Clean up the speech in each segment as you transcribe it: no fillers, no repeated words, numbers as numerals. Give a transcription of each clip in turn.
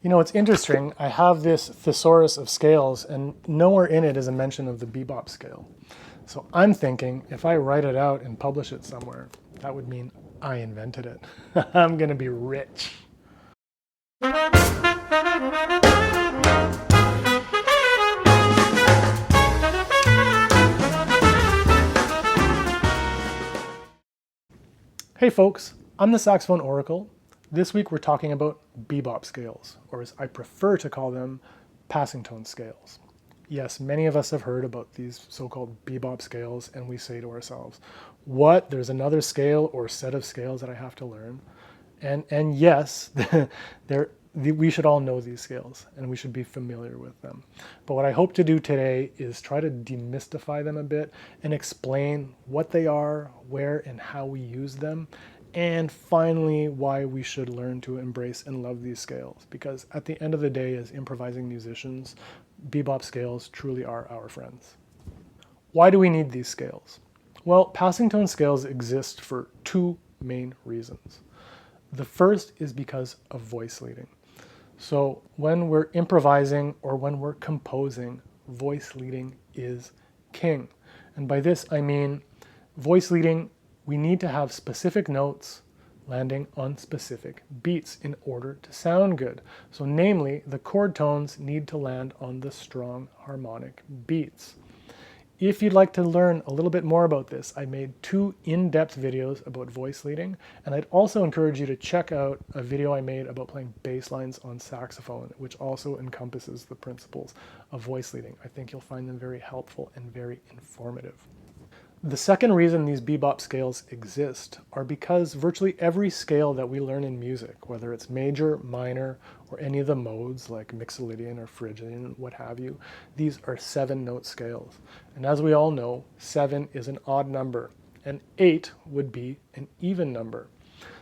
You know, it's interesting. I have this thesaurus of scales, and nowhere in it is a mention of the bebop scale. So I'm thinking if I write it out and publish it somewhere, that would mean I invented it. I'm going to be rich. Hey folks, I'm the Saxophone Oracle. This week we're talking about bebop scales, or as I prefer to call them, passing tone scales. Yes, many of us have heard about these so-called bebop scales, and we say to ourselves, what, there's another scale or set of scales that I have to learn? And yes, we should all know these scales, and we should be familiar with them. But what I hope to do today is try to demystify them a bit and explain what they are, where and how we use them, and finally why we should learn to embrace and love these scales. Because at the end of the day, as improvising musicians, bebop scales truly are our friends. Why do we need these scales? Well, passing tone scales exist for two main reasons. The first is because of voice leading. So when we're improvising or when we're composing, voice leading is king. And by this I mean voice leading, we need to have specific notes landing on specific beats in order to sound good. So namely, the chord tones need to land on the strong harmonic beats. If you'd like to learn a little bit more about this, I made 2 in-depth videos about voice leading, and I'd also encourage you to check out a video I made about playing bass lines on saxophone, which also encompasses the principles of voice leading. I think you'll find them very helpful and very informative. The second reason these bebop scales exist are because virtually every scale that we learn in music, whether it's major, minor, or any of the modes like Mixolydian or Phrygian, what have you, these are 7-note scales. And as we all know, 7 is an odd number, and 8 would be an even number.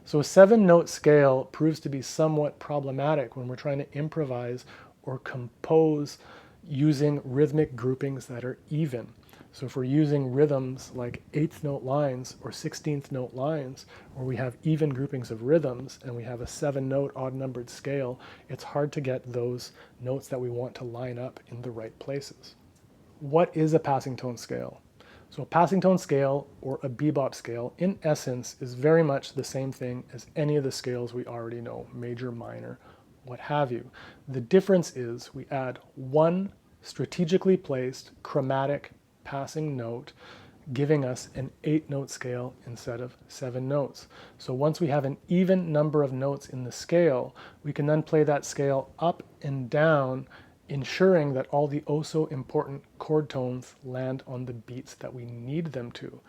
So a 7-note scale proves to be somewhat problematic when we're trying to improvise or compose using rhythmic groupings that are even. So if we're using rhythms like 8th note lines or 16th note lines, where we have even groupings of rhythms and we have a 7-note odd-numbered scale, it's hard to get those notes that we want to line up in the right places. What is a passing tone scale? So a passing tone scale, or a bebop scale, in essence is very much the same thing as any of the scales we already know, major, minor, what have you. The difference is we add one strategically placed chromatic passing note, giving us an 8-note scale instead of 7 notes. So once we have an even number of notes in the scale, we can then play that scale up and down, ensuring that all the oh so important chord tones land on the beats that we need them to.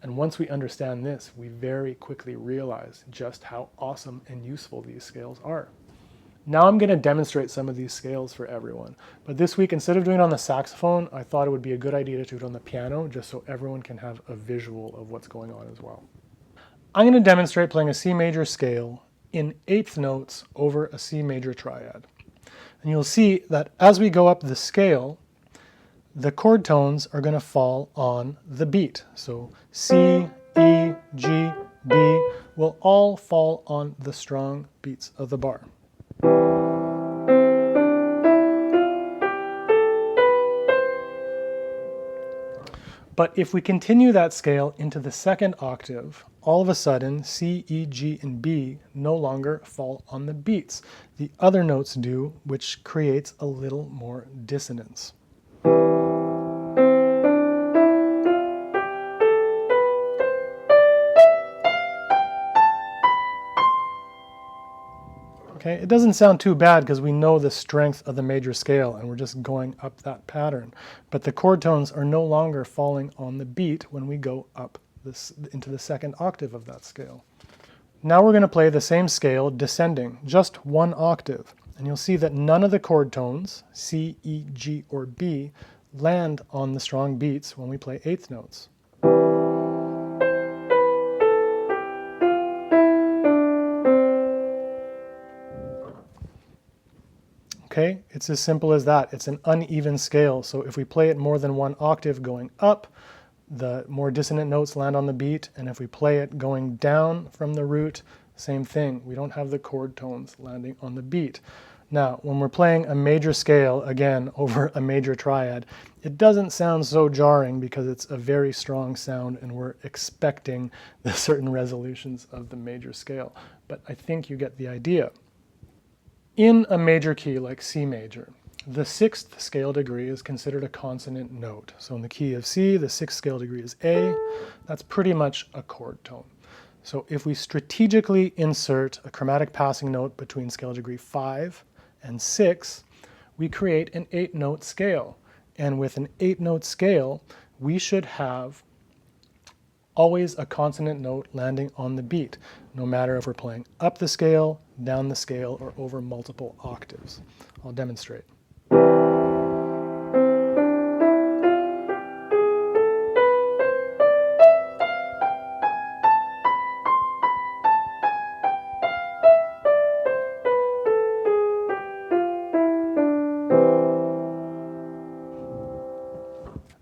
And once we understand this, we very quickly realize just how awesome and useful these scales are. Now I'm going to demonstrate some of these scales for everyone. But this week, instead of doing it on the saxophone, I thought it would be a good idea to do it on the piano, just so everyone can have a visual of what's going on as well. I'm going to demonstrate playing a C major scale in 8th notes over a C major triad. And you'll see that as we go up the scale, the chord tones are going to fall on the beat. So C, E, G, B will all fall on the strong beats of the bar. But if we continue that scale into the 2nd octave, all of a sudden C, E, G, and B no longer fall on the beats. The other notes do, which creates a little more dissonance. Okay, it doesn't sound too bad because we know the strength of the major scale and we're just going up that pattern. But the chord tones are no longer falling on the beat when we go up into the 2nd octave of that scale. Now we're going to play the same scale descending, just 1 octave. And you'll see that none of the chord tones, C, E, G, or B, land on the strong beats when we play 8th notes. Okay, it's as simple as that. It's an uneven scale, so if we play it more than 1 octave going up, the more dissonant notes land on the beat, and if we play it going down from the root, same thing. We don't have the chord tones landing on the beat. Now, when we're playing a major scale, again, over a major triad, it doesn't sound so jarring because it's a very strong sound and we're expecting the certain resolutions of the major scale. But I think you get the idea. In a major key like C major, the sixth scale degree is considered a consonant note. So in the key of C, the sixth scale degree is A. That's pretty much a chord tone. So if we strategically insert a chromatic passing note between scale degree 5 and 6, we create an 8-note scale. And with an 8-note scale, we should have always a consonant note landing on the beat, no matter if we're playing up the scale, down the scale, or over multiple octaves. I'll demonstrate.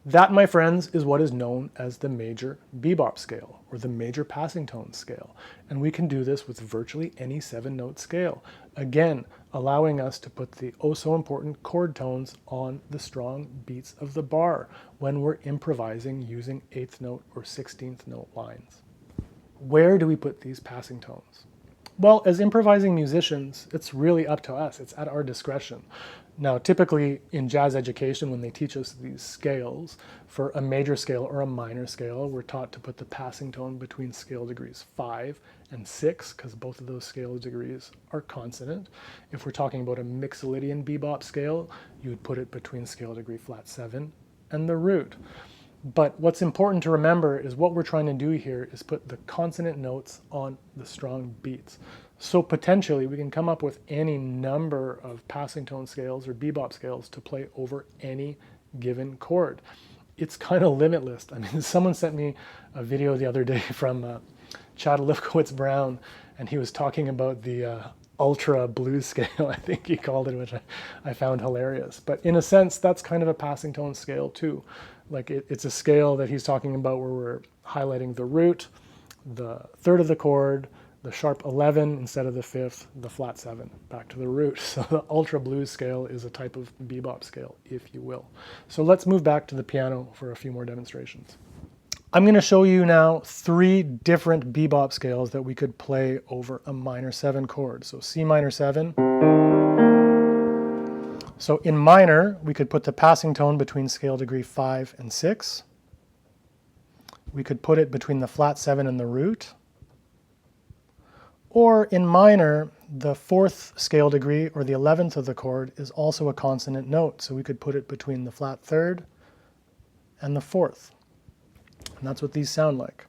That, my friends, is what is known as the major bebop scale, or the major passing tone scale. And we can do this with virtually any 7-note scale. Again, allowing us to put the oh so important chord tones on the strong beats of the bar when we're improvising using 8th note or 16th note lines. Where do we put these passing tones? Well, as improvising musicians, it's really up to us. It's at our discretion. Now, typically in jazz education, when they teach us these scales, for a major scale or a minor scale, we're taught to put the passing tone between scale degrees 5 and 6, because both of those scale degrees are consonant. If we're talking about a Mixolydian bebop scale, you would put it between scale degree flat 7 and the root. But what's important to remember is what we're trying to do here is put the consonant notes on the strong beats. So potentially we can come up with any number of passing tone scales or bebop scales to play over any given chord. It's kind of limitless. I mean, someone sent me a video the other day from Chad Lifkowitz Brown, and he was talking about the ultra blues scale, I think he called it, which I found hilarious. But in a sense, that's kind of a passing tone scale too. Like it's a scale that he's talking about where we're highlighting the root, the third of the chord, the sharp 11 instead of the 5th, the flat 7, back to the root. So the ultra blues scale is a type of bebop scale, if you will. So let's move back to the piano for a few more demonstrations. I'm going to show you now 3 different bebop scales that we could play over a minor 7 chord. So C minor 7. So in minor, we could put the passing tone between scale degree 5 and 6. We could put it between the flat 7 and the root. Or in minor, the 4th scale degree, or the 11th of the chord, is also a consonant note. So we could put it between the flat 3rd and the 4th. And that's what these sound like.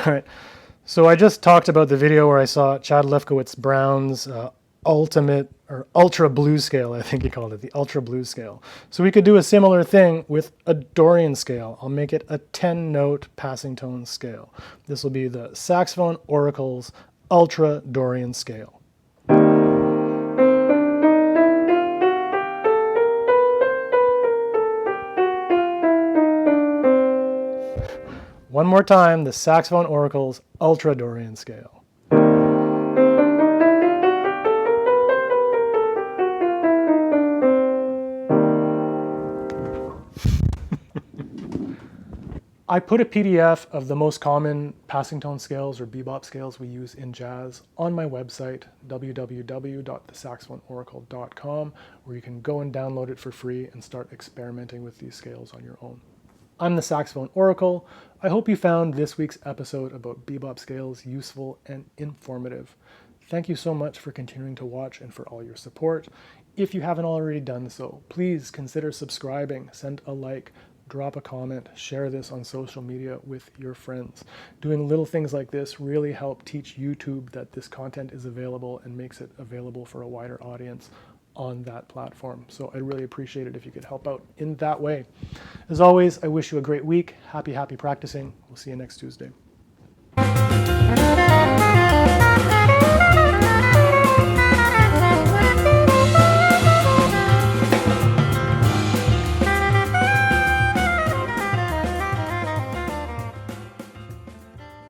All right, so I just talked about the video where I saw Chad Lifkowitz Brown's ultimate or ultra blues scale, I think he called it, the ultra blues scale. So we could do a similar thing with a Dorian scale. I'll make it a 10-note passing tone scale. This will be the Saxophone Oracle's Ultra Dorian scale. One more time, the Saxophone Oracle's Ultra Dorian scale. I put a PDF of the most common passing tone scales or bebop scales we use in jazz on my website, www.thesaxophoneoracle.com, where you can go and download it for free and start experimenting with these scales on your own. I'm the Saxophone Oracle. I hope you found this week's episode about bebop scales useful and informative. Thank you so much for continuing to watch and for all your support. If you haven't already done so, please consider subscribing, send a like, drop a comment, share this on social media with your friends. Doing little things like this really help teach YouTube that this content is available and makes it available for a wider audience. on that platform. So I'd really appreciate it if you could help out in that way. As always, I wish you a great week. Happy practicing. We'll see you next Tuesday.